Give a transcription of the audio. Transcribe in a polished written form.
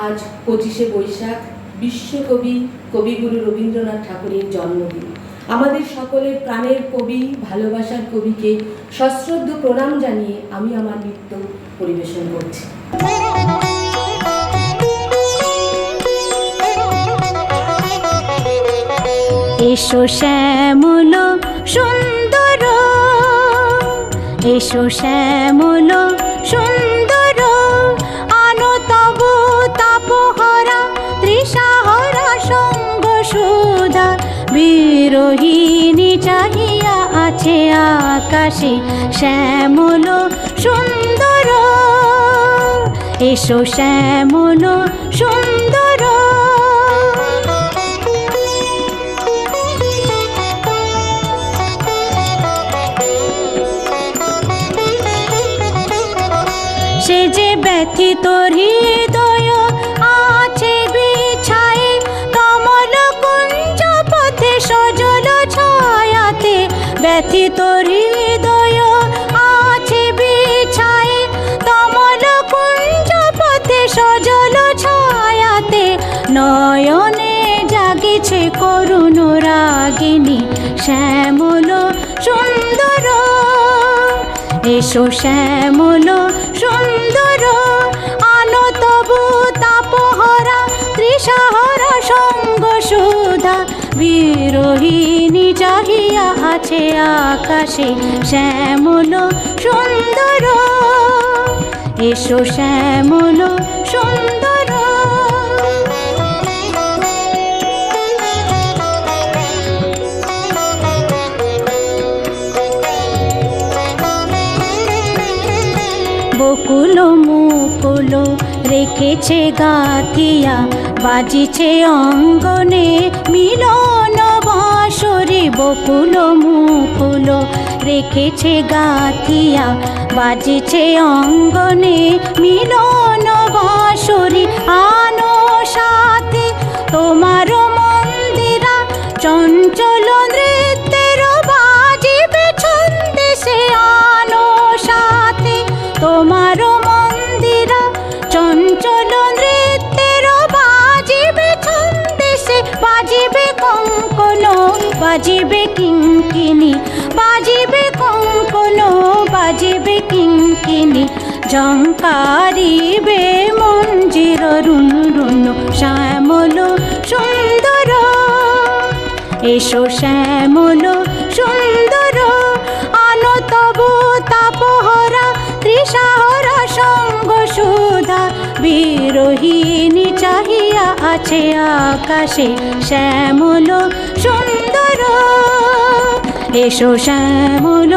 আজ 25শে বৈশাখ, বিশ্বকবি কবিগুরু রবীন্দ্রনাথ ঠাকুরের জন্মদিন। আমাদের সকলের প্রাণের কবি, ভালোবাসার কবিকে সশ্রদ্ধ প্রণাম জানিয়ে আমি আমার নৃত্য পরিবেশন করছি। এসো শ্যামল সুন্দর, এসো শ্যামল সুন্দর, আনো তব তাপহরা তৃষাহরা সঙ্গ সুধা। বিরোহিণী চাহিয়া আছে আকাশে শ্যামল সুন্দর, এসো শ্যামল সুন্দর। সে যে ব্যথিত হৃদয় আছে বিছায়ে, কমল কুঞ্জ পথে সজল ছায়াতে। ব্যথিত হৃদয় আছে বিছায়ে, কমল কুঞ্জ পথে সজল ছায়াতে। নয়নে জাগেছে করুণ রাগিনী শ্যামল সুন্দর, এসো শ্যামল সুন্দর, আনো তবু তাপহরা তৃষাহরা সঙ্গ সুধা। বিরোহিণী চাহিয়া আছে আকাশে শ্যামল সুন্দর, এসো শ্যামল সুন্দর। বকুল মুকুল রেখেছে গাথিয়া, বাজিছে অঙ্গনে মিলন বাঁশরি। বকুল মুকুল রেখেছে গাথিয়া, বাজিছে অঙ্গনে মিলন বাঁশরি। আনো সাথে তোমার মন্দিরা, চঞ্চল নৃত্যের বাজিবে ছন্দে সে। আনো সাথে তোমার মন্দিরা, চঞ্চল নৃত্যের বাজিবে ছন্দে সে। বাজিবে কঙ্কন, বাজিবে কিঙ্কিনি, বাজিবে কঙ্কন, বাজিবে কিঙ্কিনি। ঝঙ্কারিবে মঞ্জির রুন রুন শ্যামল সুন্দর, এসো শ্যামল সুন্দর, আনো তবু তাপহরা তৃষাহরা সঙ্গ সুধা। বিরোহিণী চাহিয়া আছে আকাশে শ্যামল সুন্দর, এসো শ্যামল